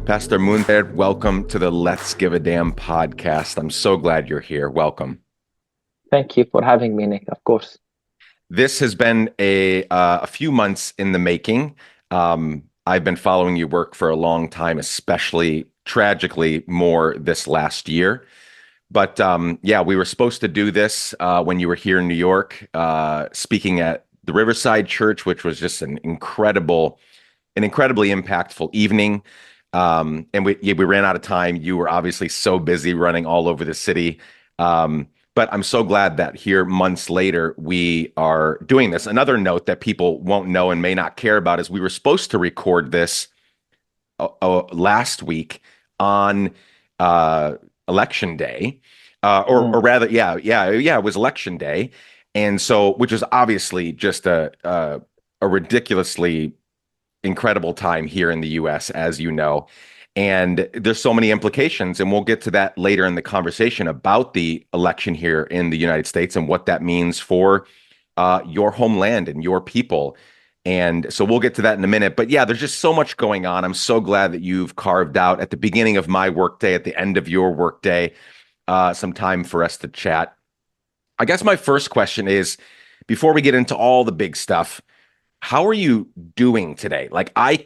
Pastor Munther, welcome to the Let's Give a Damn podcast. I'm so glad you're here. Welcome. Thank you for having me, Nick, of course. This has been a few months in the making. I've been following your work for a long time, especially tragically more this last year. But yeah, we were supposed to do this when you were here in New York, speaking at the Riverside Church, which was just an incredibly impactful evening. And we ran out of time. You were obviously so busy running all over the city. But I'm so glad that here months later, we are doing this. Another note that people won't know and may not care about is we were supposed to record this last week on Election Day, or rather, yeah, it was Election Day. And so, which is obviously just a ridiculously incredible time here in the US, as you know. And there's so many implications, and we'll get to that later in the conversation about the election here in the United States and what that means for your homeland and your people. And so we'll get to that in a minute. But yeah, there's just so much going on. I'm so glad that you've carved out at the beginning of my workday, at the end of your workday, some time for us to chat. I guess my first question is, before we get into all the big stuff, how are you doing today? Like, I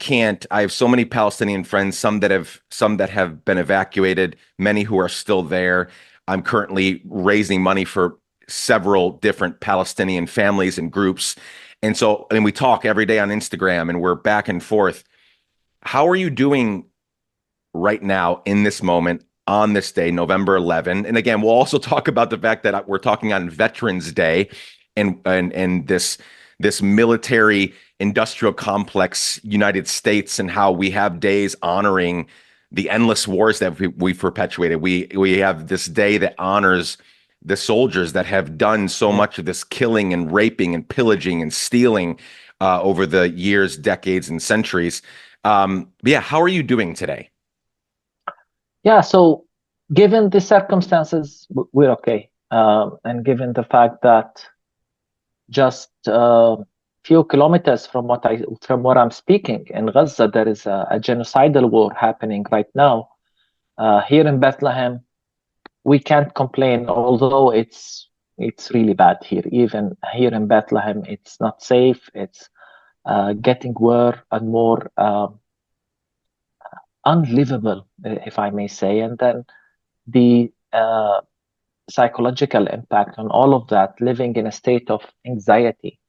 have so many Palestinian friends, some that have been evacuated, many who are still there. I'm currently raising money for several different Palestinian families and groups. And we talk every day on Instagram and we're back and forth. How are you doing right now in this moment on this day, November 11? And again, we'll also talk about the fact that we're talking on Veterans Day and this military industrial complex United States, and how we have days honoring the endless wars that we've perpetuated. We have this day that honors the soldiers that have done so much of this killing and raping and pillaging and stealing over the years, decades, and centuries. Yeah, how are you doing today? Yeah, so given the circumstances, we're okay. And given the fact that just a few kilometers from where I'm speaking in Gaza, there is a genocidal war happening right now. Here in Bethlehem, we can't complain, although it's really bad here. Even here in Bethlehem, it's not safe. It's getting worse and more unlivable, if I may say. And then the psychological impact on all of that, living in a state of anxiety,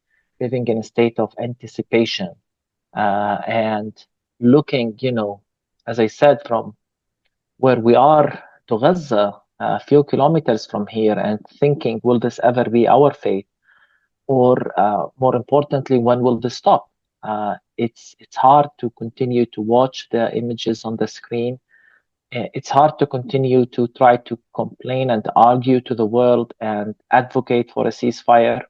living in a state of anticipation, and looking, as I said, from where we are to Gaza, a few kilometers from here, and thinking, will this ever be our fate? Or more importantly, when will this stop? It's hard to continue to watch the images on the screen. It's hard to continue to try to complain and argue to the world and advocate for a ceasefire.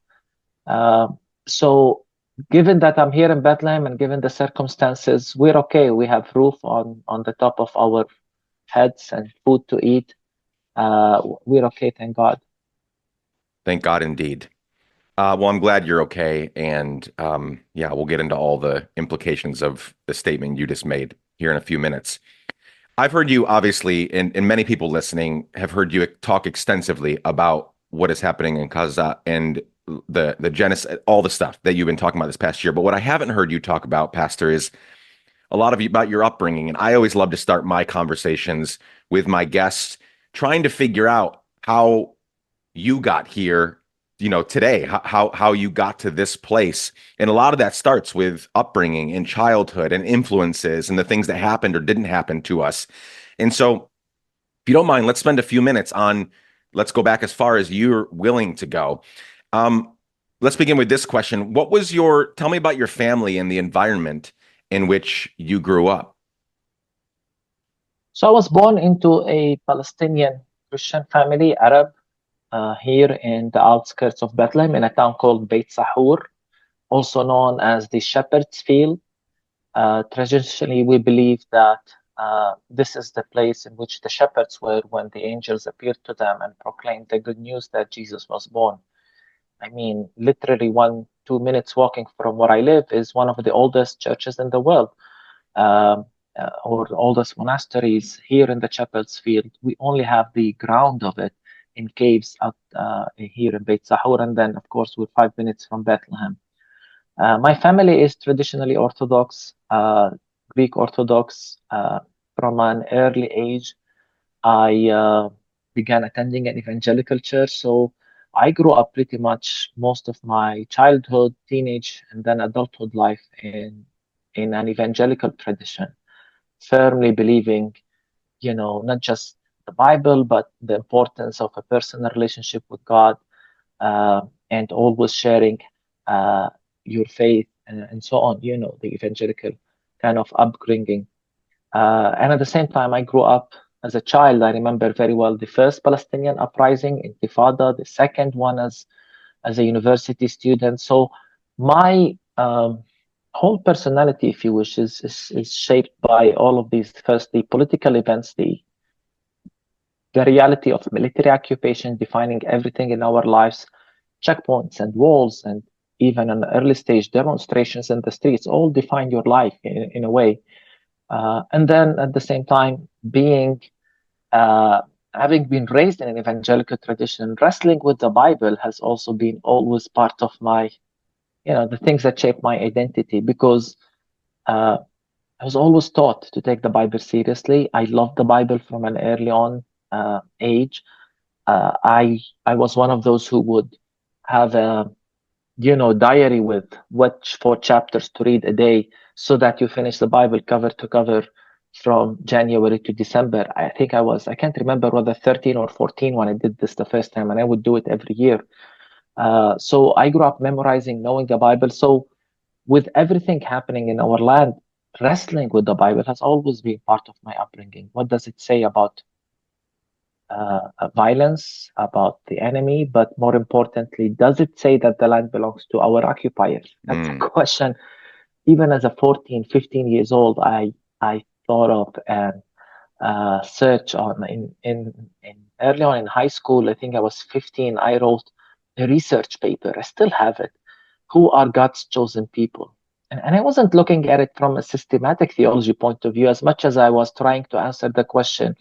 So given that I'm here in Bethlehem and given the circumstances, we're okay. We have roof on the top of our heads and food to eat. We're okay, thank God. Thank God indeed. Well, I'm glad you're okay. And yeah, we'll get into all the implications of the statement you just made here in a few minutes. I've heard you, obviously, and many people listening have heard you talk extensively about what is happening in Gaza and the genocide, all the stuff that you've been talking about this past year. But what I haven't heard you talk about, Pastor, is a lot of you about your upbringing. And I always love to start my conversations with my guests trying to figure out how you got here, today, how you got to this place. And a lot of that starts with upbringing and childhood and influences and the things that happened or didn't happen to us. And so, if you don't mind, let's spend a few minutes let's go back as far as you're willing to go. Let's begin with this question. Tell me about your family and the environment in which you grew up. So I was born into a Palestinian Christian family, Arab, here in the outskirts of Bethlehem, in a town called Beit Sahour, also known as the Shepherd's Field. Traditionally, we believe that this is the place in which the shepherds were when the angels appeared to them and proclaimed the good news that Jesus was born. I mean, literally 2 minutes walking from where I live is one of the oldest churches in the world. or oldest monasteries here in the Shepherd's Field. We only have the ground of it in caves out here in Beit Sahour, and then of course we're 5 minutes from Bethlehem. My family is traditionally Orthodox, Greek Orthodox. From an early age, I began attending an evangelical church. So I grew up pretty much most of my childhood, teenage, and then adulthood life in an evangelical tradition, firmly believing, not just the Bible, but the importance of a personal relationship with God, and always sharing your faith and so on, the evangelical kind of upbringing. And at the same time, I grew up as a child. I remember very well the first Palestinian uprising, Intifada, the second one as a university student. So my whole personality, if you wish, is shaped by all of these. First, the political events, the reality of military occupation defining everything in our lives, checkpoints and walls, and even an early stage demonstrations in the streets all define your life in a way. And then at the same time, having been raised in an evangelical tradition, wrestling with the Bible has also been always part of my, the things that shape my identity, because I was always taught to take the Bible seriously. I loved the Bible from an early on age. I was one of those who would have a diary with which 4 chapters to read a day, so that you finish the Bible cover to cover from January to December. I think I can't remember whether 13 or 14 when I did this the first time, and I would do it every year. So I grew up memorizing, knowing the Bible. So with everything happening in our land, wrestling with the Bible has always been part of my upbringing. What does it say about violence, about the enemy, but more importantly, does it say that the land belongs to our occupiers? That's a question. Even as a 14, 15 years old, I thought of and search on in early on in high school. I think I was 15. I wrote a research paper. I still have it. Who are God's chosen people? And I wasn't looking at it from a systematic theology point of view as much as I was trying to answer the question,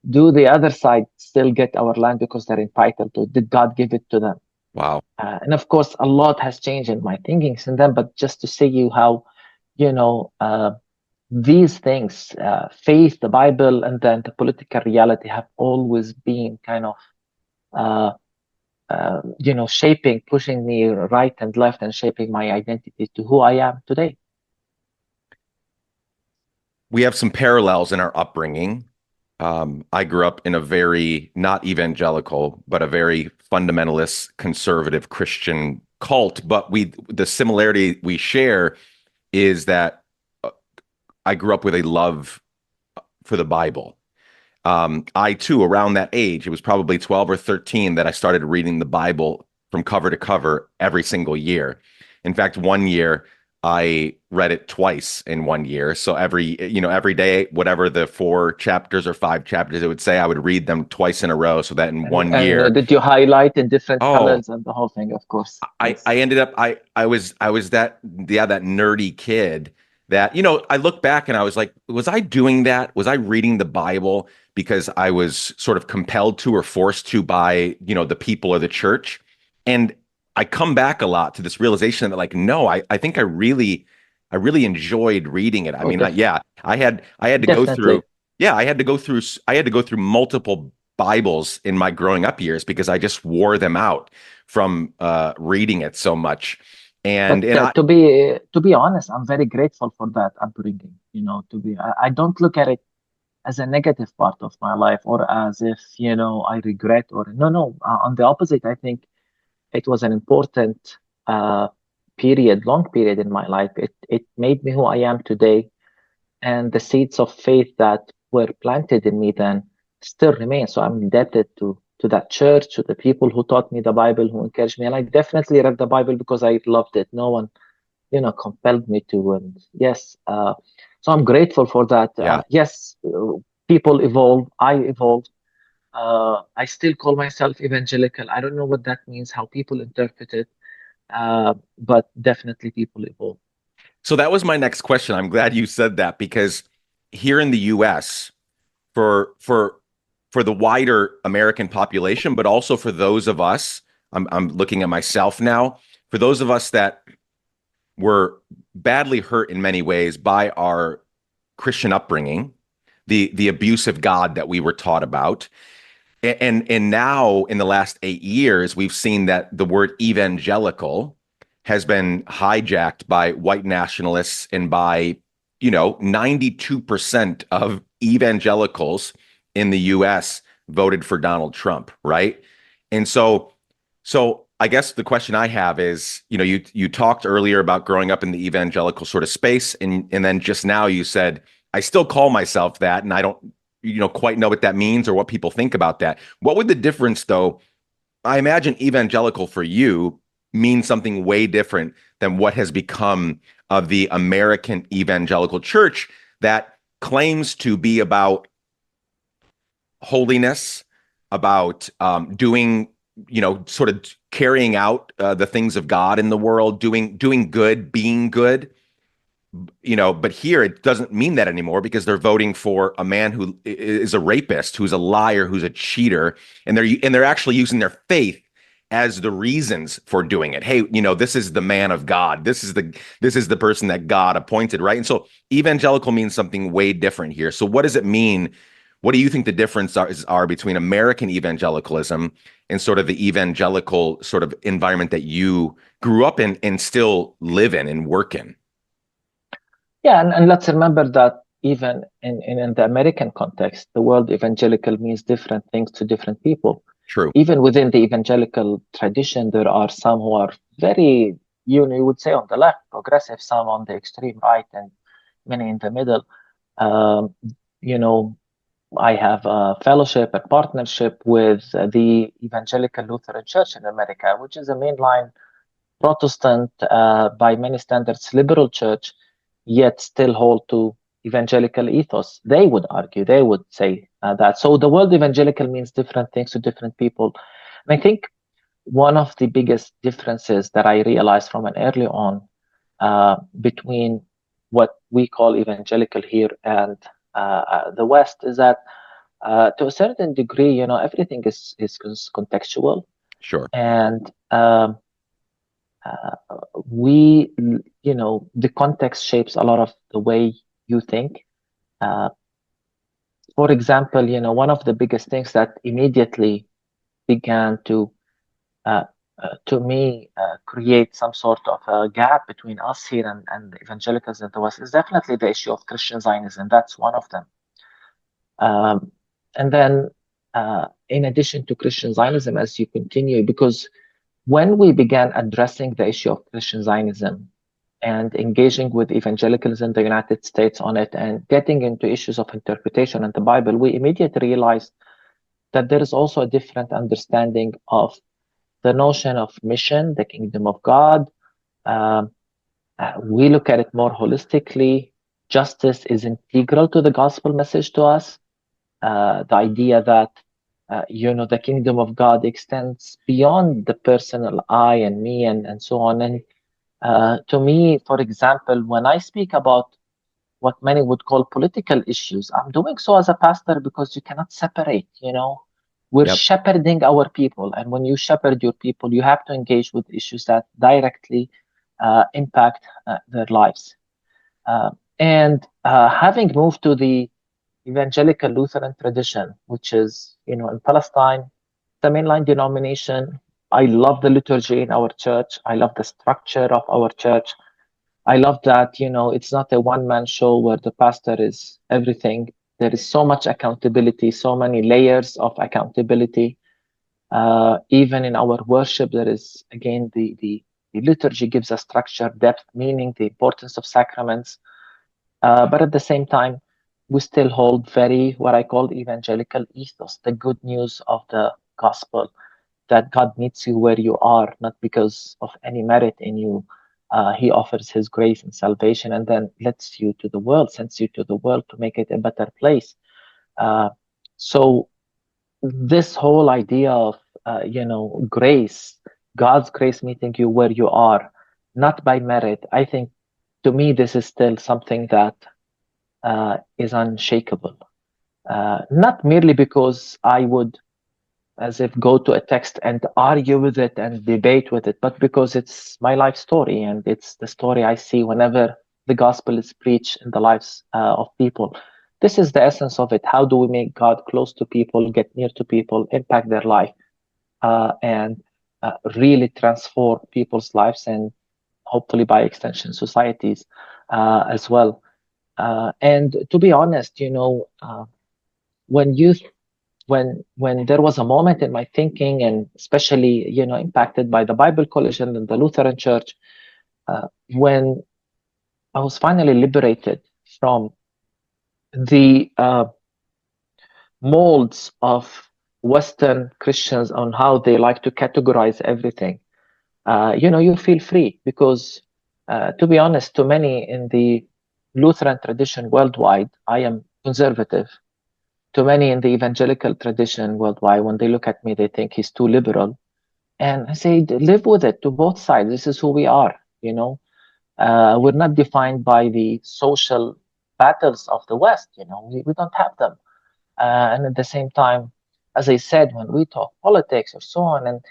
do the other side still get our land because they're entitled to it? Did God give it to them? Wow. And of course, a lot has changed in my thinking since then, but just to see you how, these things, faith, the Bible, and then the political reality have always been kind of, shaping, pushing me right and left and shaping my identity to who I am today. We have some parallels in our upbringing. I grew up in a very not evangelical, but a very fundamentalist, conservative Christian cult. But the similarity we share is that I grew up with a love for the Bible. I too, around that age, it was probably 12 or 13 that I started reading the Bible from cover to cover every single year. In fact, one year I read it twice in 1 year. So every day, whatever the 4 chapters or 5 chapters it would say, I would read them twice in a row. So that in 1 year. Did you highlight in different colors and the whole thing? Of course. I ended up, I was that nerdy kid that, I look back and I was like, was I doing that? Was I reading the Bible because I was sort of compelled to or forced to by, the people of the church? And I come back a lot to this realization that, like, no, I think I really enjoyed reading it. I mean, I had to go through, I had to go through multiple Bibles in my growing up years because I just wore them out from reading it so much. And to be honest, I'm very grateful for that upbringing. I don't look at it as a negative part of my life or as if I regret or no. On the opposite, I think it was an important long period in my life. It made me who I am today, and the seeds of faith that were planted in me then still remain. So I'm indebted to that church, to the people who taught me the Bible, who encouraged me. And I definitely read the Bible because I loved it. No one, compelled me to. And yes, so I'm grateful for that. Yes, people evolve. I evolved. I still call myself evangelical. I don't know what that means, how people interpret it, but definitely people evolve. So that was my next question. I'm glad you said that because here in the U.S. for for for the wider American population, but also for those of us, I'm looking at myself now, for those of us that were badly hurt in many ways by our Christian upbringing, the abusive God that we were taught about. And now in the last 8 years, we've seen that the word evangelical has been hijacked by white nationalists and by, 92% of evangelicals in the US voted for Donald Trump, right? And so I guess the question I have is, you talked earlier about growing up in the evangelical sort of space, and then just now you said, I still call myself that, and I don't, quite know what that means or what people think about that. What would the difference, though? I imagine evangelical for you means something way different than what has become of the American evangelical church that claims to be about holiness, about doing, sort of carrying out the things of God in the world, doing good, being good. But here it doesn't mean that anymore because they're voting for a man who is a rapist, who's a liar, who's a cheater, and they're actually using their faith as the reasons for doing it. Hey, this is the man of God. This is the person that God appointed, right? And so evangelical means something way different here. So what does it mean? What do you think the difference are between American evangelicalism and sort of the evangelical sort of environment that you grew up in and still live in and work in? Yeah, and let's remember that even in the American context, the word evangelical means different things to different people. True. Even within the evangelical tradition, there are some who are very, you would say on the left, progressive, some on the extreme right, and many in the middle. Um, you know, I have a fellowship and partnership with the Evangelical Lutheran Church in America, which is a mainline Protestant, by many standards, liberal church, yet still hold to evangelical ethos. They would argue, they would say that. So the word evangelical means different things to different people. And I think one of the biggest differences that I realized from an early on between what we call evangelical here and the West is that to a certain degree, everything is contextual. Sure. And we, the context shapes a lot of the way you think. For example, one of the biggest things that immediately began to me, create some sort of a gap between us here and the evangelicals in the West is definitely the issue of Christian Zionism. That's one of them. And then, in addition to Christian Zionism, as you continue, because when we began addressing the issue of Christian Zionism and engaging with evangelicals in the United States on it and getting into issues of interpretation in the Bible, we immediately realized that there is also a different understanding of the notion of mission, the kingdom of God. We look at it more holistically. Justice is integral to the gospel message to us. The idea that the kingdom of God extends beyond the personal I and me and so on. And to me, for example, when I speak about what many would call political issues, I'm doing so as a pastor because you cannot separate, We're Yep. shepherding our people. And when you shepherd your people, you have to engage with issues that directly impact their lives. And having moved to the Evangelical Lutheran tradition, which is, in Palestine, the mainline denomination. I love the liturgy in our church. I love the structure of our church. I love that, it's not a one-man show where the pastor is everything. There is so much accountability, so many layers of accountability. Even in our worship, there is, again, the liturgy gives us structure, depth, meaning, the importance of sacraments. But at the same time, we still hold very what I call evangelical ethos, the good news of the gospel, that God meets you where you are, not because of any merit in you. He offers his grace and salvation and then lets you to the world, sends you to the world to make it a better place. So this whole idea of, grace, God's grace meeting you where you are, not by merit, I think to me, this is still something that is unshakable. Not merely because I would, as if, go to a text and argue with it and debate with it, but because it's my life story, and it's the story I see whenever the gospel is preached in the lives of people. This is the essence of it. How do we make God close to people, get near to people, impact their life, and really transform people's lives, and hopefully by extension societies as well. And to be honest, when you when there was a moment in my thinking, and especially impacted by the Bible College and the Lutheran Church, when I was finally liberated from the molds of Western Christians on how they like to categorize everything. You feel free, because to be honest, to many in the Lutheran tradition worldwide, I am conservative. To many in the evangelical tradition worldwide, when they look at me, they think he's too liberal. And I say, live with it, to both sides. This is who we are. We're not defined by the social battles of the West. We don't have them. And at the same time, as I said, when we talk politics or so on, and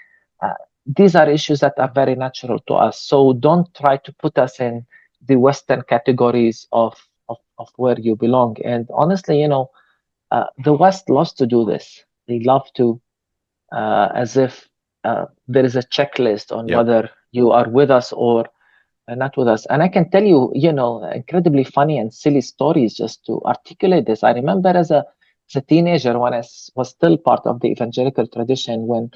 these are issues that are very natural to us. So don't try to put us in the Western categories of where you belong. And honestly, the West loves to do this. They love to, as if there is a checklist on whether you are with us or not with us. And I can tell you, incredibly funny and silly stories just to articulate this. I remember as a teenager, when I was still part of the evangelical tradition, when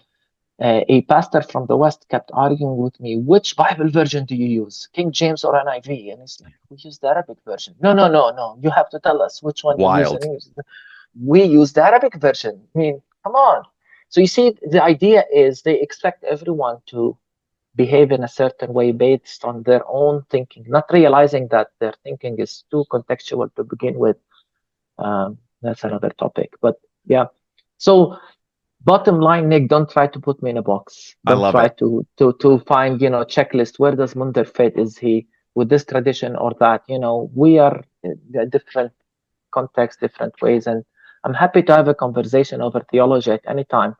a pastor from the West kept arguing with me, which Bible version do you use, King James or NIV? And it's like, we use the Arabic version. No. You have to tell us which one you use in English. We use the Arabic version. I mean, come on. So you see, the idea is they expect everyone to behave in a certain way based on their own thinking, not realizing that their thinking is too contextual to begin with. That's another topic. But yeah. So bottom line, Nick, don't try to put me in a box. Don't try to find, checklist. Where does Munther fit? Is he with this tradition or that? We are different contexts, different ways, and I'm happy to have a conversation over theology at any time.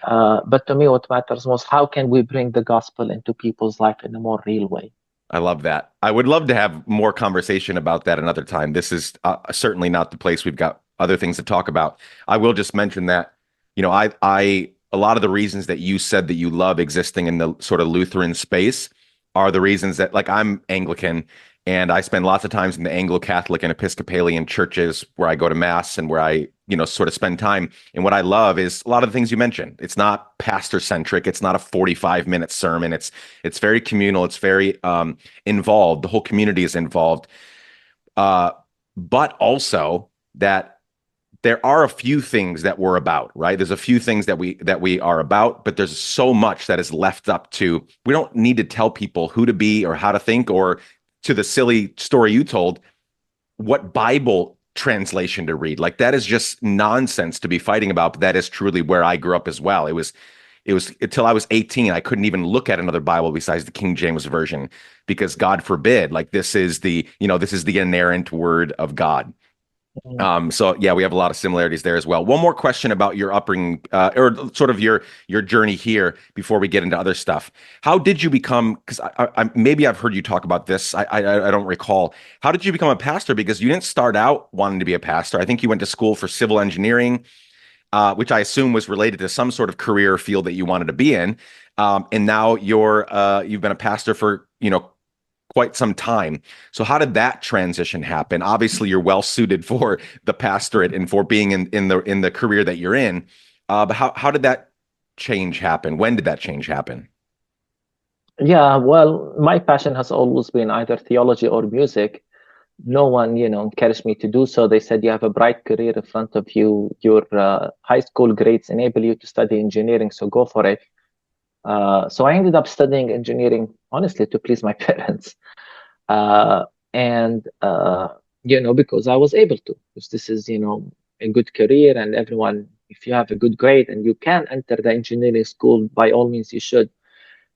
But to me, what matters most, how can we bring the gospel into people's life in a more real way? I love that. I would love to have more conversation about that another time. This is certainly not the place. We've got other things to talk about. I will just mention that, a lot of the reasons that you said that you love existing in the sort of Lutheran space are the reasons that, like, I'm Anglican, and I spend lots of times in the Anglo-Catholic and Episcopalian churches where I go to mass and where I, sort of spend time. And what I love is a lot of the things you mentioned. It's not pastor-centric. It's not a 45-minute sermon. It's very communal. It's very involved. The whole community is involved. But also that there are a few things that we're about, right? There's a few things that we are about, but there's so much that is left up to, we don't need to tell people who to be or how to think, or, to the silly story you told, what Bible translation to read. Like, that is just nonsense to be fighting about, but that is truly where I grew up as well. It was until I was 18, I couldn't even look at another Bible besides the King James version, because God forbid, like, this is the inerrant word of God. So yeah, we have a lot of similarities there as well. One more question about your upbringing, or sort of your journey here before we get into other stuff. How did you become? Because I maybe I've heard you talk about this. I don't recall. How did you become a pastor? Because you didn't start out wanting to be a pastor. I think you went to school for civil engineering, which I assume was related to some sort of career field that you wanted to be in. And now you've been a pastor for quite some time. So how did that transition happen? Obviously, you're well suited for the pastorate and for being in the career that you're in. But how did that change happen? When did that change happen? Yeah, well, my passion has always been either theology or music. No one, encouraged me to do so. They said, you have a bright career in front of you. Your high school grades enable you to study engineering, so go for it. So I ended up studying engineering, honestly, to please my parents. Because I was able to, because this is, a good career, and everyone, if you have a good grade and you can enter the engineering school, by all means, you should.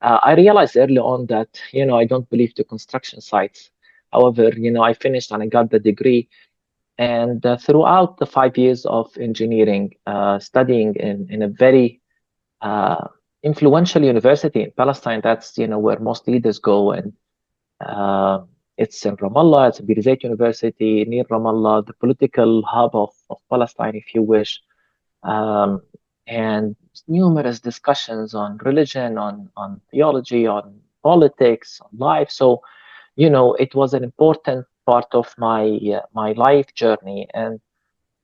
I realized early on that, I don't believe to construction sites. However, I finished and I got the degree. And throughout the 5 years of engineering, studying in a very influential university in Palestine, that's where most leaders go, and it's in Ramallah. It's a Beit Sahour University near Ramallah, the political hub of Palestine, if you wish. Um, and numerous discussions on religion, on theology, on politics, on life. So, it was an important part of my life journey, and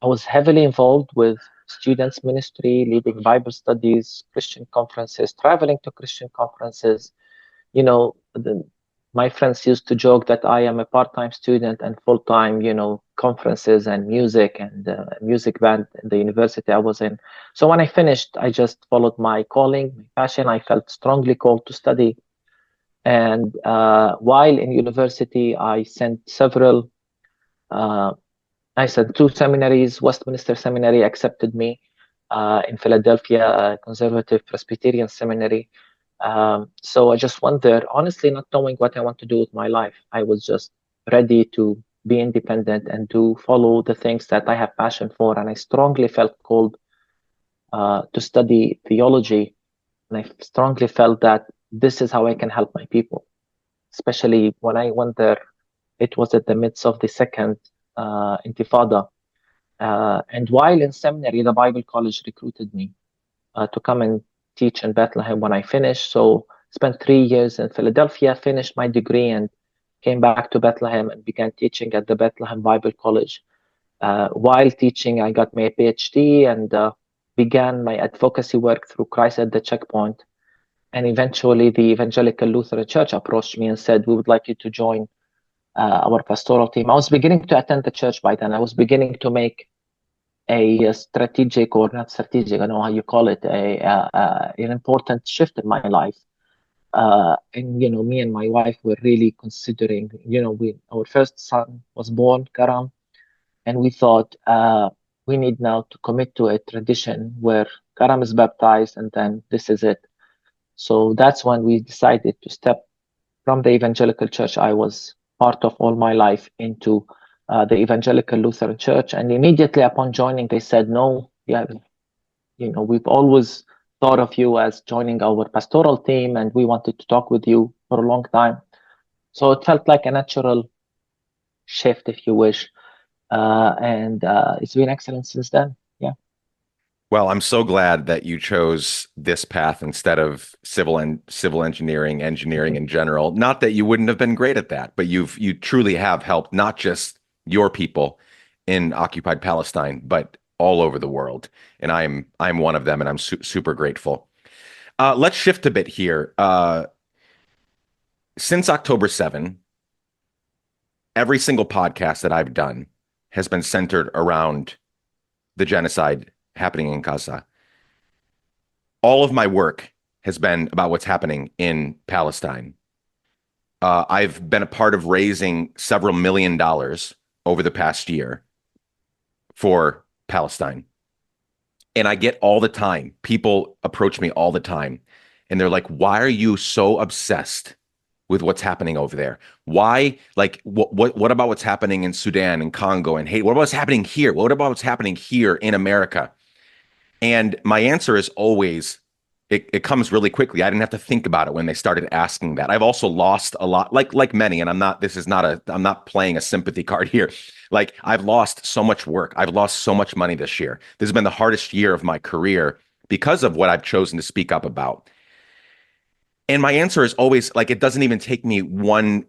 I was heavily involved with students ministry, leading Bible studies, Christian conferences, traveling to Christian conferences. My friends used to joke that I am a part-time student and full-time, conferences and music and music band in the university I was in. So when I finished, I just followed my calling, my passion. I felt strongly called to study. And while in university, I sent two seminaries. Westminster Seminary accepted me in Philadelphia, a conservative Presbyterian seminary. So I just went there, honestly, not knowing what I want to do with my life. I was just ready to be independent and to follow the things that I have passion for. And I strongly felt called to study theology. And I strongly felt that this is how I can help my people. Especially when I went there, it was at the midst of the second Intifada. And while in seminary, the Bible College recruited me to come and teach in Bethlehem when I finished. So spent 3 years in Philadelphia, finished my degree, and came back to Bethlehem and began teaching at the Bethlehem Bible College. While teaching, I got my PhD and began my advocacy work through Christ at the Checkpoint. And eventually, the Evangelical Lutheran Church approached me and said, "We would like you to join our pastoral team." I was beginning to attend the church by then. I was beginning to make a strategic, or not strategic, I don't know how you call it, an important shift in my life. And me and my wife were really considering, our first son was born, Karam, and we thought we need now to commit to a tradition where Karam is baptized and then this is it. So that's when we decided to step from the Evangelical Church I was part of all my life into the Evangelical Lutheran Church. And immediately upon joining, they said, "No, yeah, we've always thought of you as joining our pastoral team, and we wanted to talk with you for a long time." So it felt like a natural shift, if you wish. And it's been excellent since then. Yeah. Well, I'm so glad that you chose this path instead of civil engineering in general. Not that you wouldn't have been great at that, but you truly have helped not just your people in occupied Palestine, but all over the world. And I'm one of them, and I'm super grateful. Let's shift a bit here. Since October 7, every single podcast that I've done has been centered around the genocide happening in Gaza. All of my work has been about what's happening in Palestine. I've been a part of raising several $1 million over the past year for Palestine. And I get all the time, people approach me all the time, and they're like, "Why are you so obsessed with what's happening over there? Why, like, what about what's happening in Sudan and Congo and Haiti? What about what's happening here? What about what's happening here in America?" And my answer is always, it comes really quickly. I didn't have to think about it when they started asking that. I've also lost a lot, like many, and I'm not playing a sympathy card here. Like, I've lost so much work. I've lost so much money this year. This has been the hardest year of my career because of what I've chosen to speak up about. And my answer is always, like, it doesn't even take me one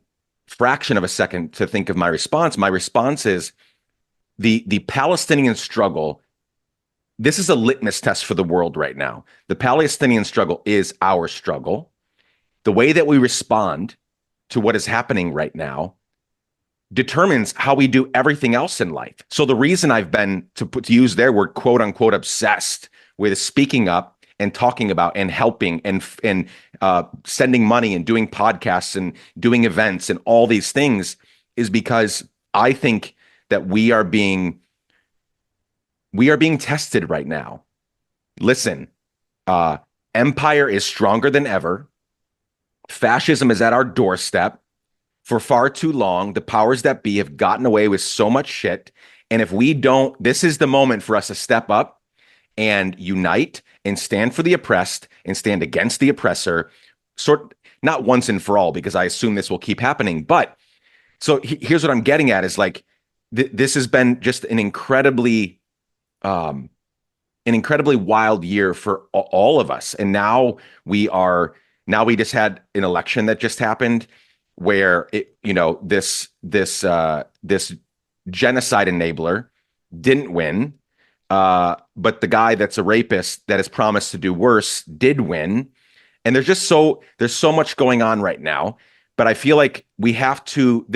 fraction of a second to think of my response. My response is the Palestinian struggle. This is a litmus test for the world right now. The Palestinian struggle is our struggle. The way that we respond to what is happening right now determines how we do everything else in life. So the reason I've been, to use their word, quote unquote, obsessed with speaking up and talking about and helping and sending money and doing podcasts and doing events and all these things is because I think that we are being tested right now. Listen, empire is stronger than ever. Fascism is at our doorstep. For far too long, the powers that be have gotten away with so much shit, And if we don't, this is the moment for us to step up and unite and stand for the oppressed and stand against the oppressor, not once and for all, because I assume this will keep happening. But so here's what I'm getting at is like, this has been just um, an incredibly wild year for all of us. And now we just had an election that just happened where this genocide enabler didn't win. But the guy that's a rapist that has promised to do worse did win. And there's so much going on right now, but I feel like we have to,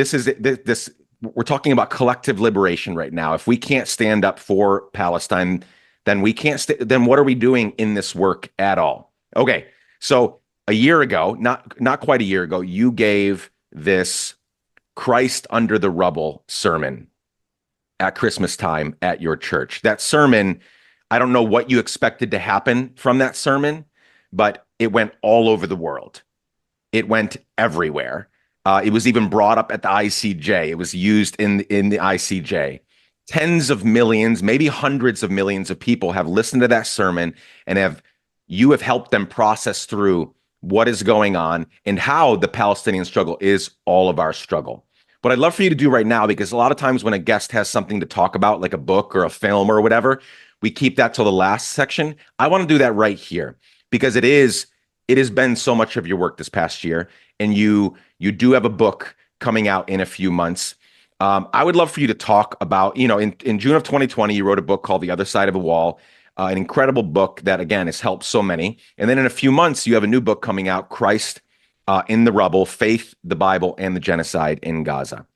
we're talking about collective liberation right now. If we can't stand up for Palestine, then we can't then what are we doing in this work at all? Okay. So a year ago, not quite a year ago, you gave this Christ under the rubble sermon at Christmas time at your church. That sermon, I don't know what you expected to happen from that sermon, but it went all over the world. It went everywhere. It was even brought up at the ICJ. It was used in the ICJ. Tens of millions, maybe hundreds of millions of people have listened to that sermon, and you have helped them process through what is going on and how the Palestinian struggle is all of our struggle. What I'd love for you to do right now, because a lot of times when a guest has something to talk about, like a book or a film or whatever, we keep that till the last section. I want to do that right here because it has been so much of your work this past year, and you do have a book coming out in a few months. I would love for you to talk about, in June of 2020, you wrote a book called The Other Side of a Wall, an incredible book that, again, has helped so many. And then in a few months, you have a new book coming out, Christ in the Rubble, Faith, the Bible, and the Genocide in Gaza.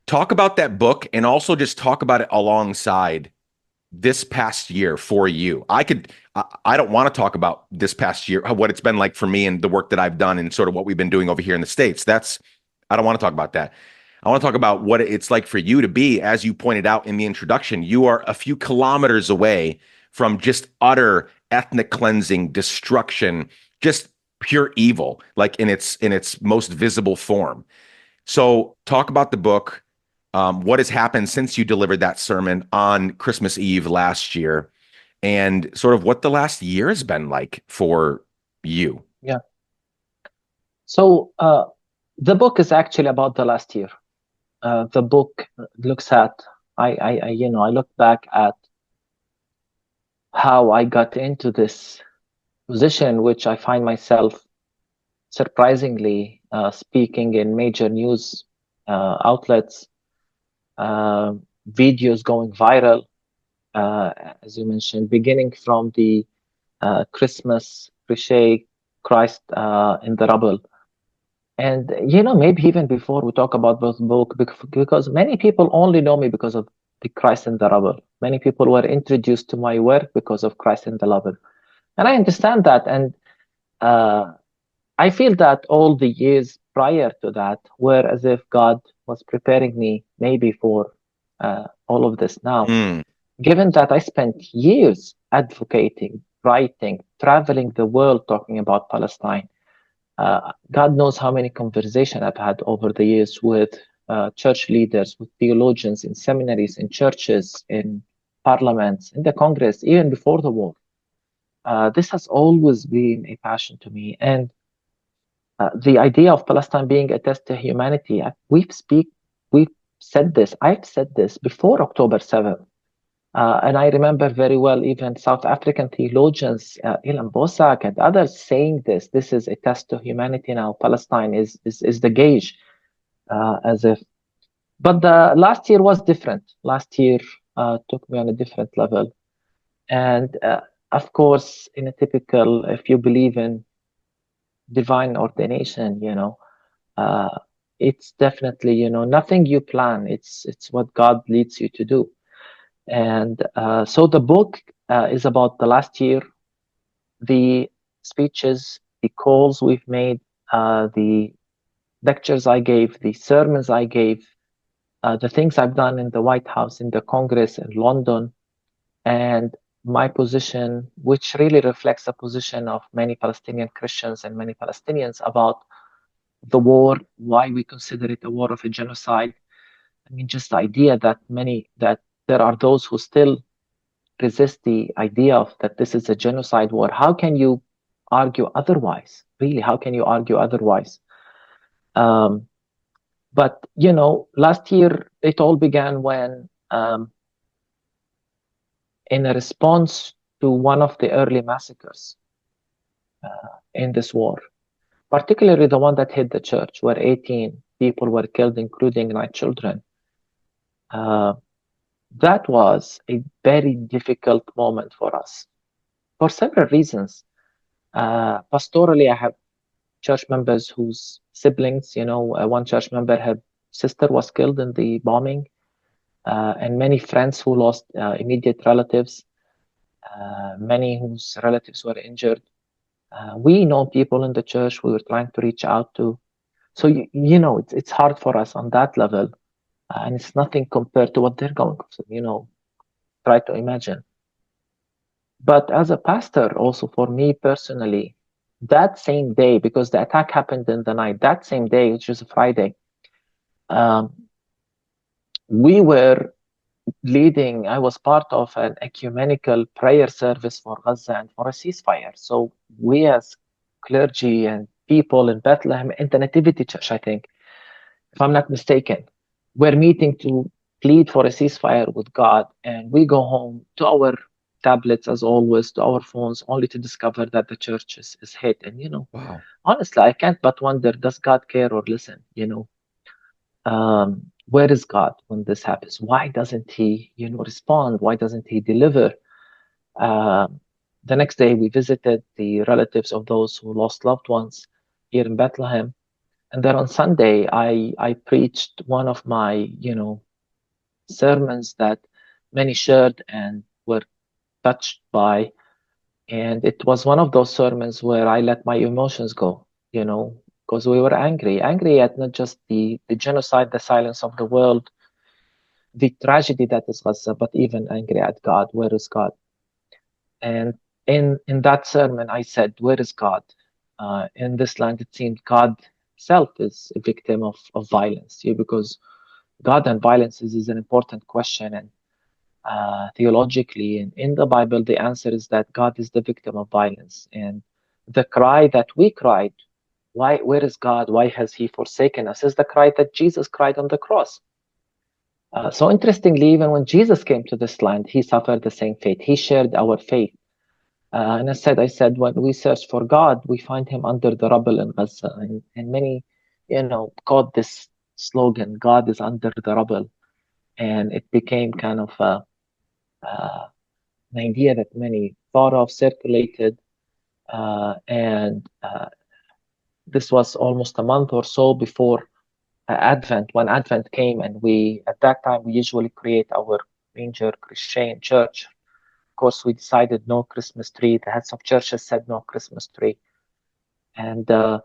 Talk about that book and also just talk about it alongside this past year for you. I don't want to talk about this past year, what it's been like for me and the work that I've done and sort of what we've been doing over here in the States. I don't want to talk about that. I want to talk about what it's like for you to be, as you pointed out in the introduction, you are a few kilometers away from just utter ethnic cleansing, destruction, just pure evil, like in its most visible form. So talk about the book, what has happened since you delivered that sermon on Christmas Eve last year, and sort of what the last year has been like for you. Yeah. So the book is actually about the last year. The book looks at, I look back at how I got into this position, which I find myself surprisingly speaking in major news outlets, videos going viral, as you mentioned, beginning from the Christmas cliche, Christ in the Rubble. And, maybe even before we talk about this book, because many people only know me because of the Christ in the Rubble. Many people were introduced to my work because of Christ in the Rubble. And I understand that. And I feel that all the years prior to that were as if God was preparing me maybe for all of this now. Given that I spent years advocating, writing, traveling the world, talking about Palestine, God knows how many conversations I've had over the years with church leaders, with theologians in seminaries, in churches, in parliaments, in the Congress, even before the war. This has always been a passion to me. And the idea of Palestine being a test to humanity, we've said this. I've said this before October 7th. And I remember very well even South African theologians, Ilan Bosak and others saying this. This is a test to humanity now. Palestine is the gauge, as if. But the last year was different. Last year took me on a different level. And of course, in a typical, if you believe in divine ordination, it's definitely, nothing you plan. It's what God leads you to do. And so the book is about the last year, the speeches, the calls we've made, the lectures I gave, the sermons I gave, the things I've done in the White House, in the Congress, in London, and my position, which really reflects the position of many Palestinian Christians and many Palestinians about the war, why we consider it a war of a genocide, I mean, just the idea that there are those who still resist the idea of that this is a genocide war. How can you argue otherwise? Really, how can you argue otherwise? But last year it all began when, in a response to one of the early massacres in this war, particularly the one that hit the church, where 18 people were killed, including 9 children. That was a very difficult moment for us for several reasons. Pastorally, I have church members whose siblings, one church member, her sister was killed in the bombing, and many friends who lost immediate relatives, many whose relatives were injured. We know people in the church we were trying to reach out to. So, it's hard for us on that level, and it's nothing compared to what they're going through, try to imagine. But as a pastor, also for me personally, that same day, because the attack happened in the night, that same day, which was a Friday, we were leading, I was part of an ecumenical prayer service for Gaza and for a ceasefire. So we as clergy and people in Bethlehem, in the Nativity Church, I think, if I'm not mistaken, we're meeting to plead for a ceasefire with God, and we go home to our tablets, as always, to our phones, only to discover that the church is hit. And Wow. honestly, I can't but wonder, does God care or listen? Where is God when this happens? Why doesn't he respond? Why doesn't he deliver? The next day we visited the relatives of those who lost loved ones here in Bethlehem. And then on Sunday, I preached one of my, sermons that many shared and were touched by. And it was one of those sermons where I let my emotions go, because we were angry at not just the genocide, the silence of the world, the tragedy that is Gaza, but even angry at God. Where is God? And in that sermon, I said, where is God? In this land, it seemed God himself is a victim of violence, because God and violence is an important question. And theologically, and in the Bible, the answer is that God is the victim of violence. And the cry that we cried, where is God? Why has he forsaken us? Is the cry that Jesus cried on the cross. So interestingly, even when Jesus came to this land, he suffered the same fate. He shared our faith. And I said, when we search for God, we find him under the rubble in Gaza. And many, caught this slogan, God is under the rubble. And it became kind of an idea that many thought of, circulated. And this was almost a month or so before Advent, when Advent came. And at that time, we usually create our manger Christian church. Of course, we decided no Christmas tree. The heads of churches said no Christmas tree. And the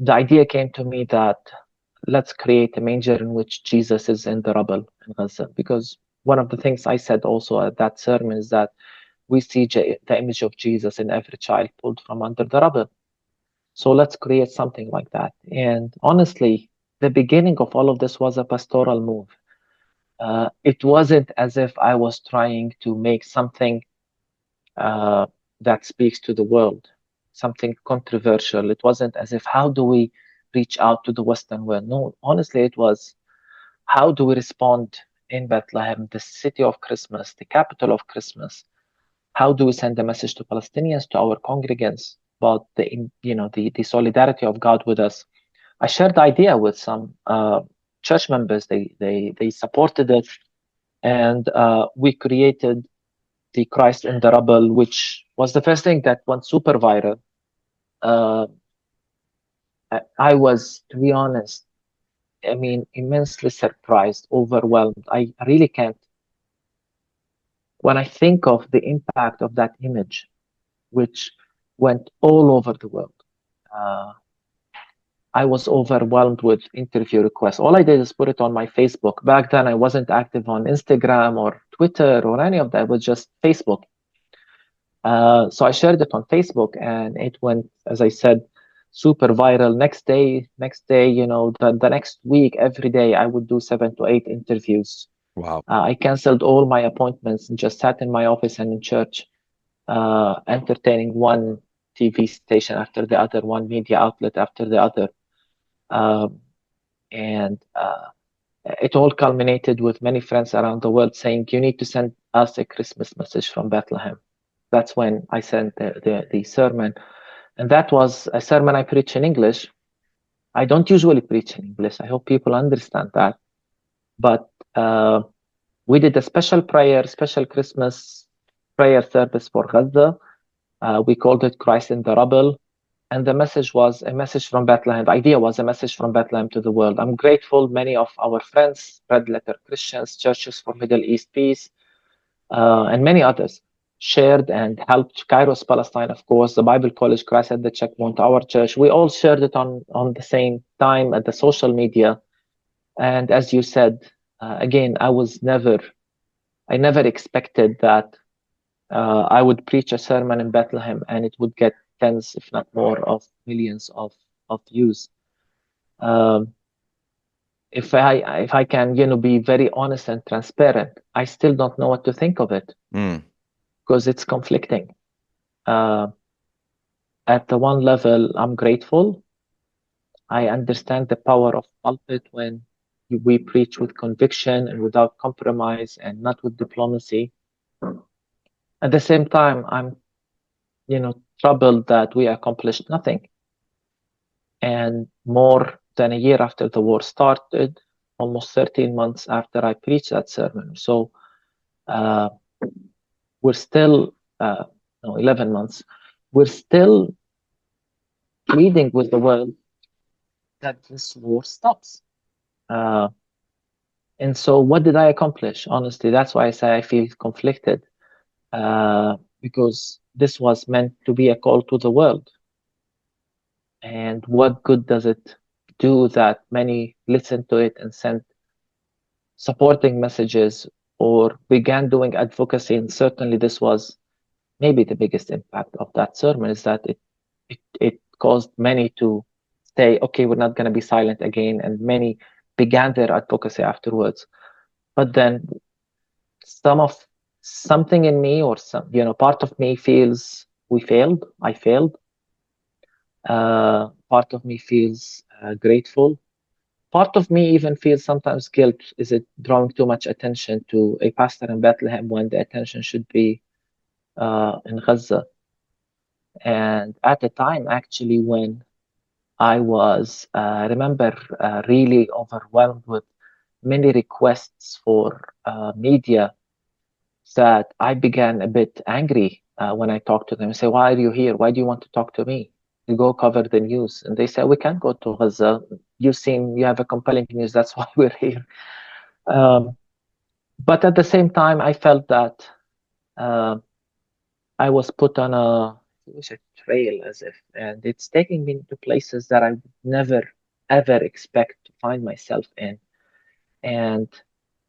idea came to me that let's create a manger in which Jesus is in the rubble in Gaza. Because one of the things I said also at that sermon is that we see the image of Jesus in every child pulled from under the rubble. So let's create something like that. And honestly, the beginning of all of this was a pastoral move. It wasn't as if I was trying to make something that speaks to the world, something controversial. It wasn't as if, how do we reach out to the Western world? No, honestly, it was, how do we respond in Bethlehem, the city of Christmas, the capital of Christmas? How do we send a message to Palestinians, to our congregants, about the solidarity of God with us? I shared the idea with some church members. They supported it, and we created the Christ in the Rubble, which was the first thing that went super viral. I was, to be honest, immensely surprised, overwhelmed. I really can't. When I think of the impact of that image, which went all over the world, I was overwhelmed with interview requests. All I did is put it on my Facebook. Back then, I wasn't active on Instagram or Twitter or any of that. It was just Facebook. So I shared it on Facebook, and it went, as I said, super viral. Next day, the next week, every day, I would do 7 to 8 interviews. Wow. I canceled all my appointments and just sat in my office and in church, entertaining one TV station after the other, one media outlet after the other. And it all culminated with many friends around the world saying, you need to send us a Christmas message from Bethlehem. That's when I sent the sermon. And that was a sermon I preach in English. I don't usually preach in English. I hope people understand that. But we did a special Christmas prayer service for Gaza. We called it Christ in the Rubble. And the message was a message from Bethlehem. The idea was a message from Bethlehem to the world. I'm grateful many of our friends, Red Letter Christians, Churches for Middle East Peace, and many others shared and helped. Kairos, Palestine, of course, the Bible College, Christ at the Checkpoint, our church. We all shared it on the same time at the social media. And as you said, again, I never expected that I would preach a sermon in Bethlehem and it would get tens, if not more, of millions of views. If I can, be very honest and transparent, I still don't know what to think of it because it's conflicting. At the one level, I'm grateful. I understand the power of pulpit when we preach with conviction and without compromise and not with diplomacy. At the same time, I'm, troubled that we accomplished nothing. And more than a year after the war started, almost 13 months after I preached that sermon. So we're still, 11 months, we're still pleading with the world that this war stops. And so what did I accomplish? Honestly, that's why I say I feel conflicted, because this was meant to be a call to the world. And what good does it do that many listened to it and sent supporting messages or began doing advocacy? And certainly this was maybe the biggest impact of that sermon, is that it caused many to say, okay, we're not going to be silent again. And many began their advocacy afterwards. But then something in me, or part of me feels I failed. Part of me feels grateful. Part of me even feels sometimes guilt. Is it drawing too much attention to a pastor in Bethlehem when the attention should be in Gaza? And at the time, actually, when I was, remember, really overwhelmed with many requests for media, that I began a bit angry when I talked to them. I say, why are you here? Why do you want to talk to me? You go cover the news. And they say, we can't go to Gaza. You have a compelling news. That's why we're here. But at the same time, I felt that I was put on a trail, and it's taking me to places that I would never, ever expect to find myself in. And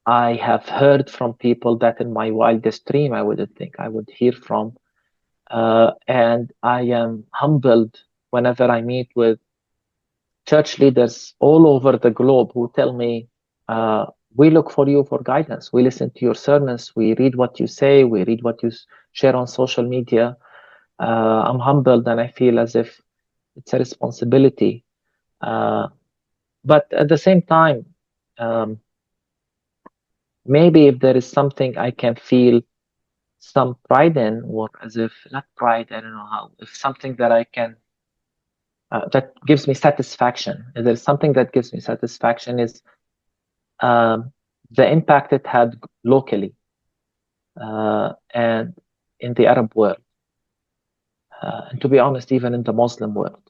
I have heard from people that in my wildest dream I wouldn't think I would hear from. And I am humbled whenever I meet with church leaders all over the globe who tell me, we look for you for guidance. We listen to your sermons. We read what you say. We read what you share on social media. I'm humbled, and I feel as if it's a responsibility. But at the same time, maybe if there is something I can feel some pride in, or as if not pride, I don't know how, if something that I can, that gives me satisfaction. If there's something that gives me satisfaction, is the impact it had locally and in the Arab world. And to be honest, even in the Muslim world,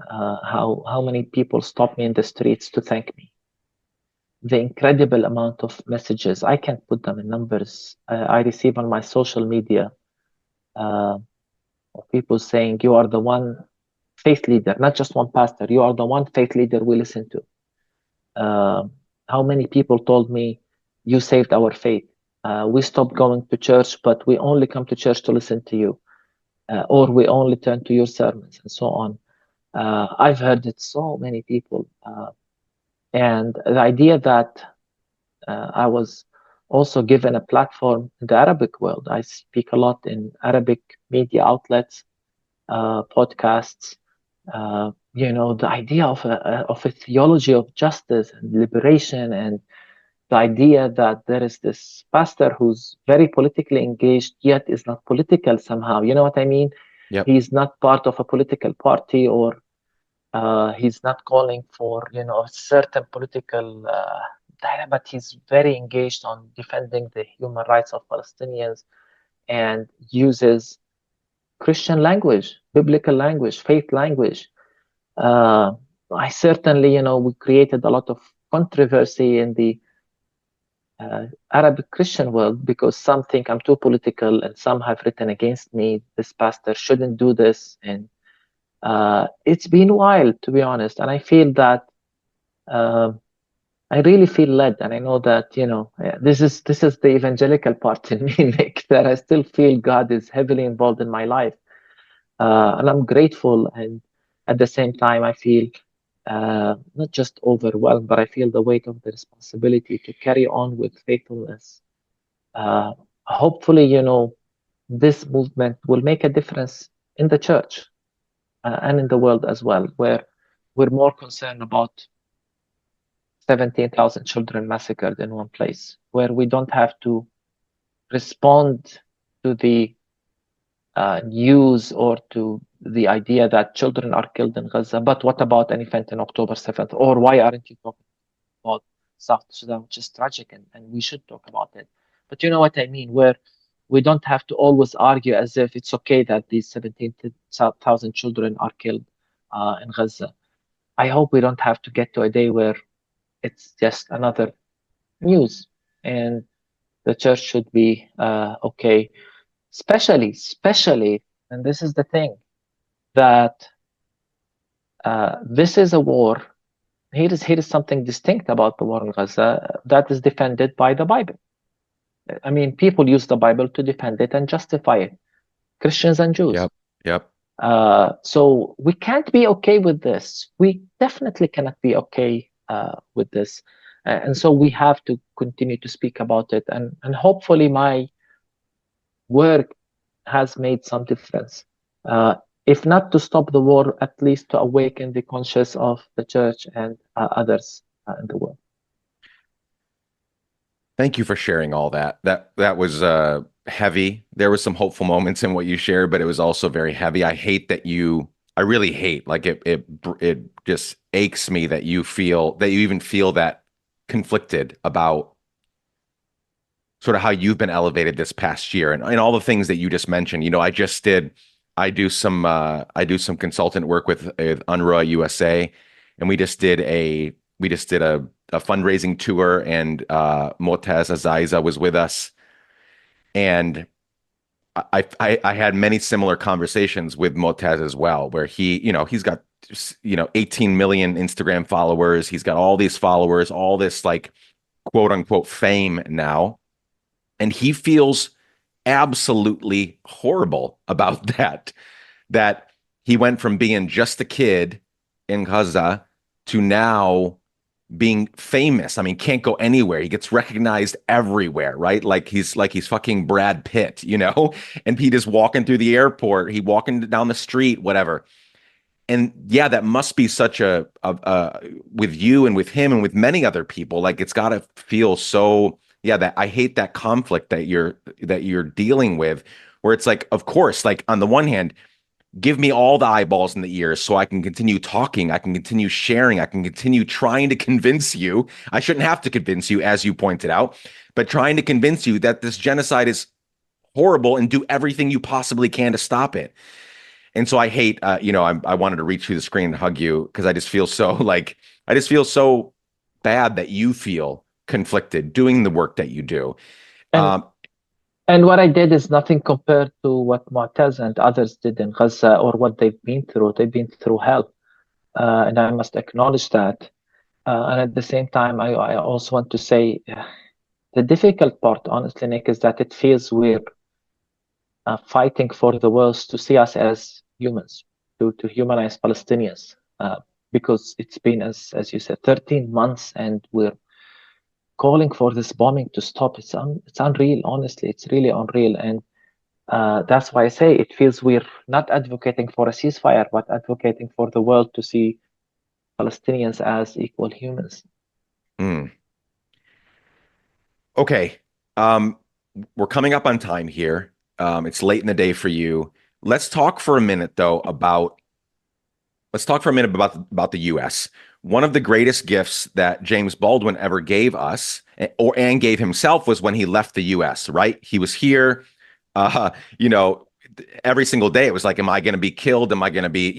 how many people stop me in the streets to thank me. The incredible amount of messages, I can't put them in numbers, I receive on my social media of people saying, you are the one faith leader, not just one pastor, you are the one faith leader we listen to. How many people told me, you saved our faith. We stopped going to church, but we only come to church to listen to you. Or we only turn to your sermons, and so on. I've heard it so many people, and the idea that I was also given a platform in the Arabic world. I speak a lot in Arabic media outlets, podcasts. The idea of a theology of justice and liberation, and the idea that there is this pastor who's very politically engaged yet is not political somehow. You know what I mean? Yep. He's not part of a political party, or he's not calling for a certain political dialogue, but he's very engaged on defending the human rights of Palestinians, and uses Christian language, biblical language, faith language. Uh, I certainly, we created a lot of controversy in the Arabic Christian world, because some think I'm too political, and some have written against me. This pastor shouldn't do this, and it's been wild, to be honest. And I feel that uh, I really feel led, and I know that this is the evangelical part in me, Nick, that I still feel God is heavily involved in my life, and I'm grateful. And at the same time, I feel not just overwhelmed, but I feel the weight of the responsibility to carry on with faithfulness. Hopefully, this movement will make a difference in the church and in the world as well, where we're more concerned about 17,000 children massacred in one place, where we don't have to respond to the news or to the idea that children are killed in Gaza. But what about an event on October 7th? Or why aren't you talking about South Sudan, which is tragic, and we should talk about it? But you know what I mean, where we don't have to always argue as if it's okay that these 17,000 children are killed in Gaza. I hope we don't have to get to a day where it's just another news, and the church should be okay. Especially, and this is the thing, that this is a war. Here is something distinct about the war in Gaza that is defended by the Bible. I mean, people use the Bible to defend it and justify it, Christians and Jews. Yep. So we can't be okay with this. We definitely cannot be okay with this. And so we have to continue to speak about it. And hopefully my work has made some difference. If not to stop the war, at least to awaken the conscience of the church and others in the world. Thank you for sharing all that. That was heavy. There was some hopeful moments in what you shared, but it was also very heavy. I really hate, like it just aches me that you even feel that conflicted about sort of how you've been elevated this past year, and all the things that you just mentioned. I do some consultant work with UNRWA USA, and we just did a fundraising tour, and Munther Isaac was with us, and I had many similar conversations with Munther as well, where he's got 18 million Instagram followers. He's got all these followers, all this like quote unquote fame now, and he feels absolutely horrible about that he went from being just a kid in Gaza to now being famous. I mean, can't go anywhere. He gets recognized everywhere, right? Like he's fucking Brad Pitt, and he just walking through the airport, he walking down the street, whatever. And yeah, that must be such a with you and with him and with many other people, like it's got to feel so, yeah, that I hate that conflict that you're dealing with, where it's like, of course, like on the one hand, give me all the eyeballs in the ears so I can continue talking, I can continue sharing, I can continue trying to convince you. I shouldn't have to convince you, as you pointed out, but trying to convince you that this genocide is horrible and do everything you possibly can to stop it. And so I hate, I wanted to reach through the screen and hug you, because I just feel so bad that you feel conflicted doing the work that you do. And and what I did is nothing compared to what Mu'taz and others did in Gaza, or what they've been through. They've been through hell, and I must acknowledge that. And at the same time, I also want to say the difficult part, honestly, Nick, is that it feels we're fighting for the world to see us as humans. to humanize Palestinians, because it's been, as you said, 13 months, and we're calling for this bombing to stop. It's unreal, honestly. It's really unreal, and that's why I say it feels we're not advocating for a ceasefire, but advocating for the world to see Palestinians as equal humans. Mm. Okay. Um, we're coming up on time here. It's late in the day for you. Let's talk for a minute, though, about the U.S. One of the greatest gifts that James Baldwin ever gave us, and gave himself, was when he left the U.S. Right? He was here. Uh, you know, every single day it was like, am I going to be killed? Am I going to be?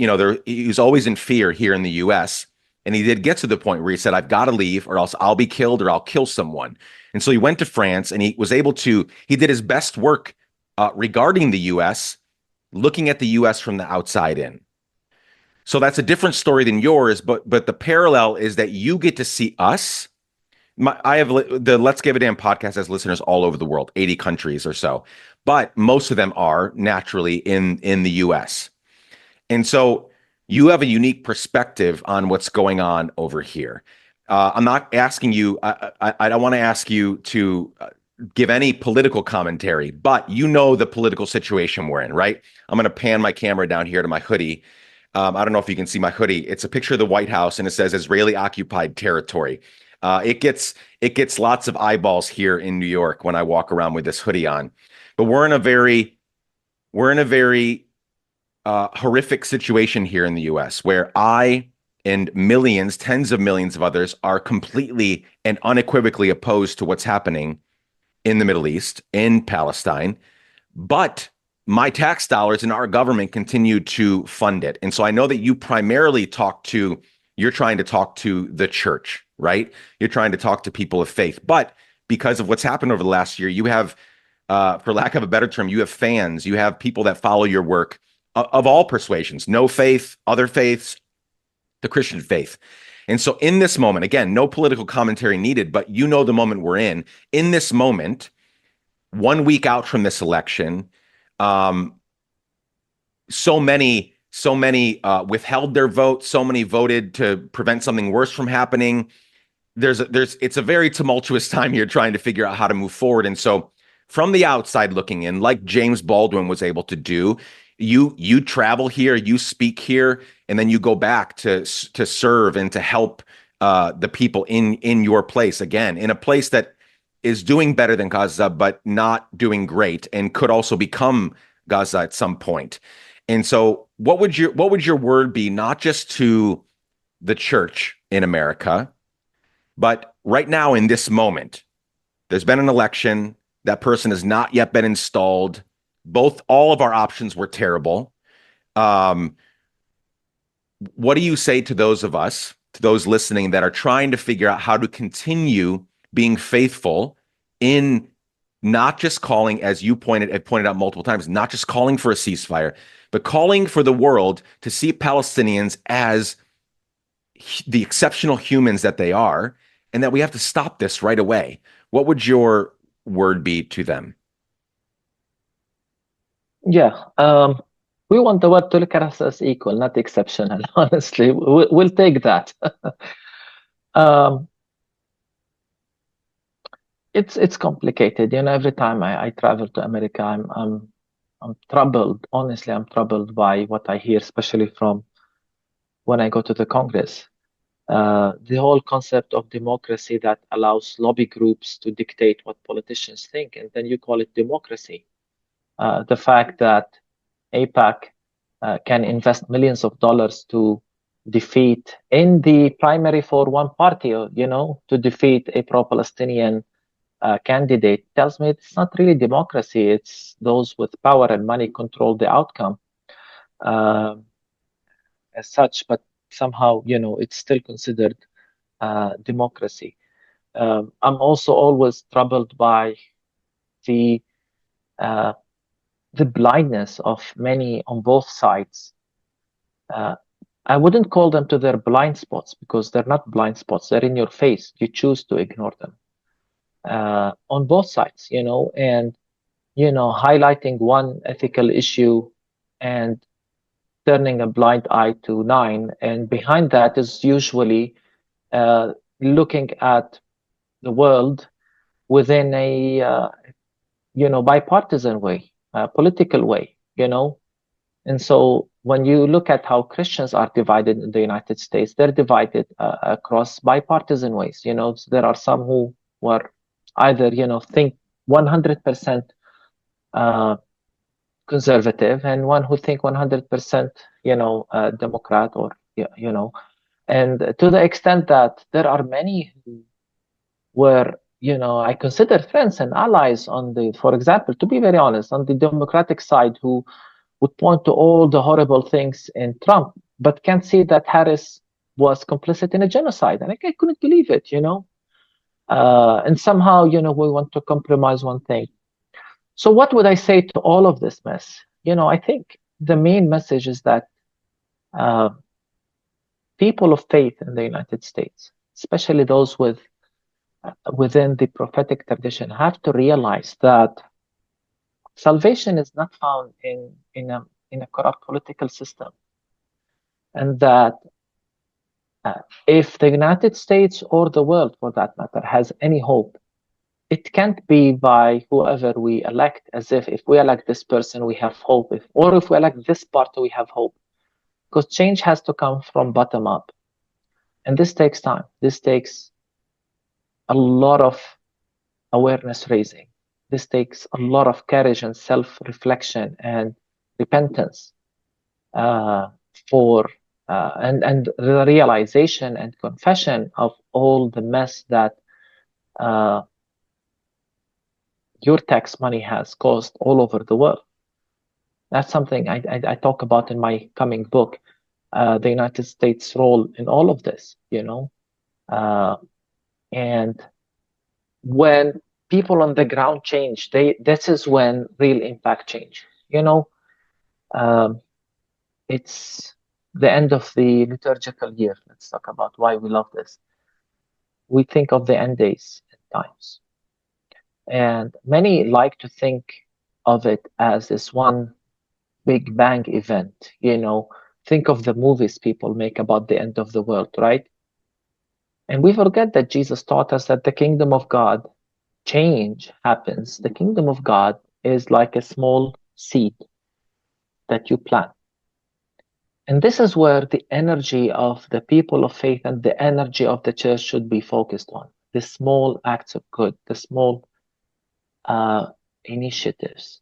He was always in fear here in the U.S. And he did get to the point where he said, I've got to leave, or else I'll be killed, or I'll kill someone. And so he went to France, and he was able to. He did his best work regarding the U.S., looking at the U.S. from the outside in. So that's a different story than yours, but the parallel is that you get to see us. I have the Let's Give a Damn podcast has listeners all over the world, 80 countries or so, but most of them are naturally in the US. And so you have a unique perspective on what's going on over here. I'm not asking you. I don't want to ask you to give any political commentary, but you know the political situation we're in, right? I'm going to pan my camera down here to my hoodie. I don't know if you can see my hoodie. It's a picture of the White House, and it says Israeli occupied territory. It gets lots of eyeballs here in New York when I walk around with this hoodie on. But we're in a very horrific situation here in the U.S., where I and millions, tens of millions of others are completely and unequivocally opposed to what's happening in the Middle East, in Palestine. But my tax dollars and our government continue to fund it. And so I know that you're trying to talk to the church, right? You're trying to talk to people of faith. But because of what's happened over the last year, you have, for lack of a better term, you have fans, you have people that follow your work of all persuasions, no faith, other faiths, the Christian faith. And so in this moment, again, no political commentary needed, but you know the moment we're in this moment, 1 week out from this election, um, so many withheld their vote. So many voted to prevent something worse from happening. It's a very tumultuous time here trying to figure out how to move forward. And so from the outside looking in, like James Baldwin was able to do, you travel here, you speak here, and then you go back to serve and to help the people in your place, again, in a place that is doing better than Gaza, but not doing great, and could also become Gaza at some point. And so what would your word be, not just to the church in America, but right now in this moment? There's been an election. That person has not yet been installed. All of our options were terrible. Um, what do you say to those of us, to those listening, that are trying to figure out how to continue being faithful in not just calling, as you pointed out multiple times, not just calling for a ceasefire, but calling for the world to see Palestinians as the exceptional humans that they are, and that we have to stop this right away? What would your word be to them? Yeah, we want the world to look at us as equal, not exceptional. Honestly, we'll take that. um, it's complicated. Every time I travel to America, I'm troubled. Honestly, I'm troubled by what I hear, especially from when I go to the Congress. The whole concept of democracy that allows lobby groups to dictate what politicians think, and then you call it democracy. The fact that AIPAC can invest millions of dollars to defeat in the primary for one party, to defeat a pro-Palestinian candidate, tells me it's not really democracy. It's those with power and money control the outcome uh, as such, but somehow, it's still considered democracy. I'm also always troubled by the uh, the blindness of many on both sides. I wouldn't call them to their blind spots, because they're not blind spots. They're in your face. You choose to ignore them on both sides, and highlighting one ethical issue and turning a blind eye to 9, and behind that is usually looking at the world within a bipartisan way, political way, And so when you look at how Christians are divided in the United States, they're divided across bipartisan ways. So there are some who were either, think 100% conservative, and one who think 100%, Democrat, or, and to the extent that there are many who were, I consider friends and allies for example, to be very honest, on the Democratic side, who would point to all the horrible things in Trump, but can't see that Harris was complicit in a genocide. And I couldn't believe it, and somehow, we want to compromise one thing. So what would I say to all of this mess? I think the main message is that people of faith in the United States, especially those within the prophetic tradition, have to realize that salvation is not found in a corrupt political system, and that if the United States, or the world for that matter, has any hope, it can't be by whoever we elect, as if we elect this person, we have hope, or if we elect this party, we have hope. Because change has to come from bottom up. And this takes time. This takes a lot of awareness raising. This takes a lot of courage and self-reflection and repentance and the realization and confession of all the mess that your tax money has caused all over the world. That's something I talk about in my coming book, the United States' role in all of this, and when people on the ground change, this is when real impact change. It's the end of the liturgical year. Let's talk about why we love this. We think of the end days and times. And many like to think of it as this one big bang event, think of the movies people make about the end of the world, right? And we forget that Jesus taught us that the kingdom of God, change happens. The kingdom of God is like a small seed that you plant. And this is where the energy of the people of faith and the energy of the church should be focused on. The small acts of good, the small initiatives,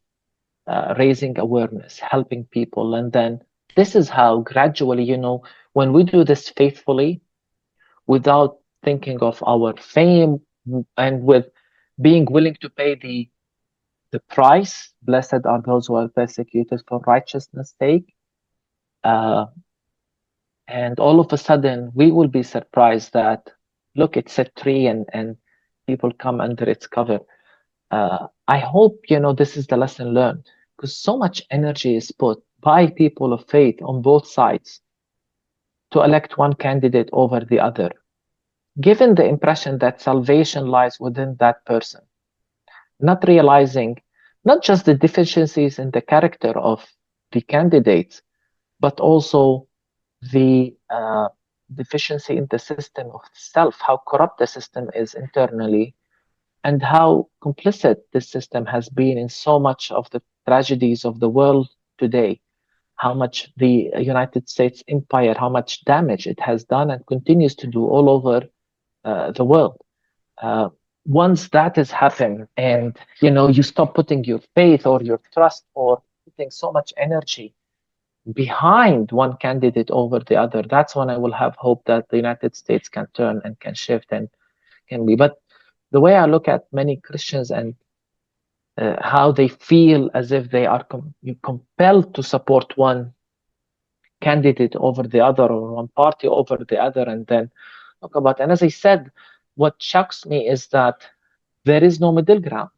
raising awareness, helping people. And then this is how gradually, when we do this faithfully, without thinking of our fame, and with being willing to pay the price, blessed are those who are persecuted for righteousness' sake. And all of a sudden, we will be surprised that, look, it's a tree and people come under its cover. I hope, this is the lesson learned, because so much energy is put by people of faith on both sides to elect one candidate over the other, given the impression that salvation lies within that person, not realizing not just the deficiencies in the character of the candidates, but also the deficiency in the system of self, how corrupt the system is internally, and how complicit this system has been in so much of the tragedies of the world today, how much the United States empire, how much damage it has done and continues to do all over the world. Once that has happened, and you stop putting your faith or your trust or putting so much energy behind one candidate over the other, that's when I will have hope that the United States can turn and can shift and can be. But the way I look at many Christians and how they feel as if they are compelled to support one candidate over the other, or one party over the other, and then talk about. And as I said, what shocks me is that there is no middle ground.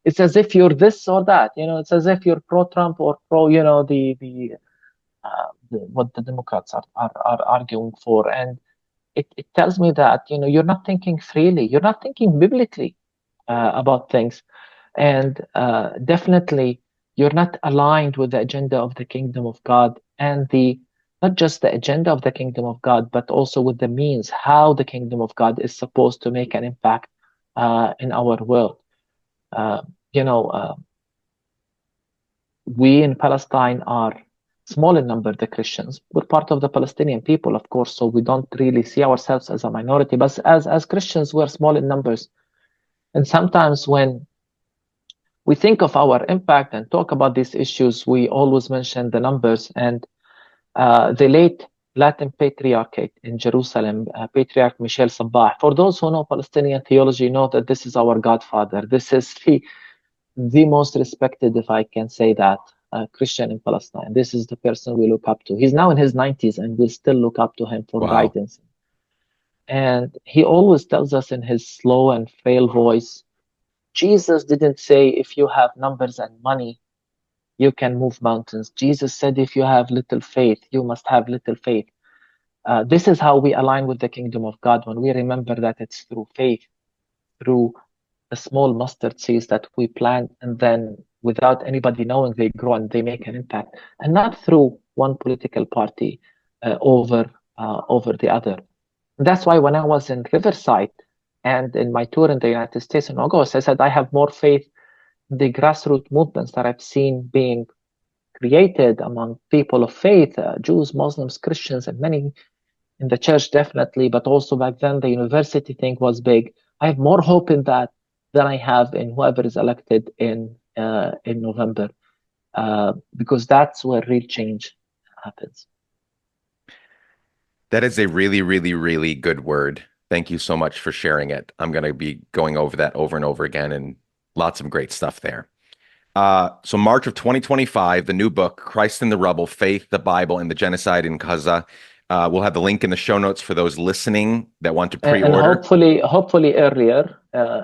It's as if you're this or that. It's as if you're pro-Trump or pro, what the Democrats are arguing for. And it tells me that, you're not thinking freely. You're not thinking biblically about things. And definitely, you're not aligned with the agenda of the kingdom of God and the not just the agenda of the kingdom of God, but also with the means how the kingdom of God is supposed to make an impact in our world. Uh, you know, we in Palestine are small in number, the Christians. We're part of the Palestinian people, of course, so we don't really see ourselves as a minority. But as Christians, we're small in numbers. And sometimes when we think of our impact and talk about these issues, we always mention the numbers. And the late Latin Patriarchate in Jerusalem, Patriarch Michel Sabah, for those who know Palestinian theology, know that this is our godfather. This is the most respected, if I can say that, Christian in Palestine. This is the person we look up to. He's now in his 90s, and we still look up to him for Wow. guidance. And he always tells us in his slow and frail voice, Jesus didn't say, if you have numbers and money, you can move mountains. Jesus said, if you have little faith, you must have little faith. This is how we align with the kingdom of God, when we remember that it's through faith, through the small mustard seeds that we plant, and then without anybody knowing, they grow and they make an impact, and not through one political party over the other. And that's why when I was in Riverside and in my tour in the United States in August, I said I have more faith in the grassroots movements that I've seen being created among people of faith, Jews, Muslims, Christians, and many in the church, definitely, but also back then the university thing was big. I have more hope in that than I have in whoever is elected in November, because that's where real change happens. That is a really, really, really good word. Thank you so much for sharing it. I'm going to be going over that over and over again, and lots of great stuff there. So March of 2025, the new book, Christ in the Rubble, Faith, the Bible, and the Genocide in Gaza. We'll have the link in the show notes for those listening that want to And pre-order. hopefully earlier.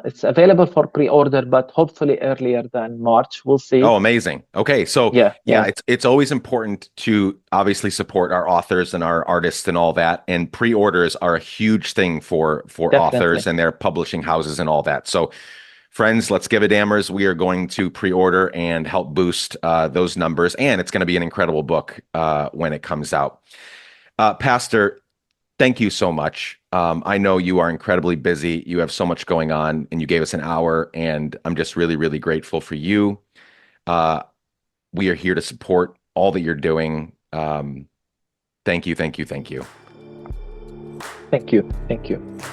It's available for pre-order, but hopefully earlier than March. We'll see. Oh, amazing. Okay. So Yeah. it's always important to obviously support our authors and our artists and all that. And pre-orders are a huge thing for Definitely. authors and their publishing houses and all that. So friends, let's give it dammers. We are going to pre-order and help boost those numbers. And it's going to be an incredible book when it comes out. Pastor, thank you so much. I know you are incredibly busy. You have so much going on, and you gave us an hour, and I'm just really, really grateful for you. We are here to support all that you're doing. Thank you, thank you, thank you. Thank you. Thank you.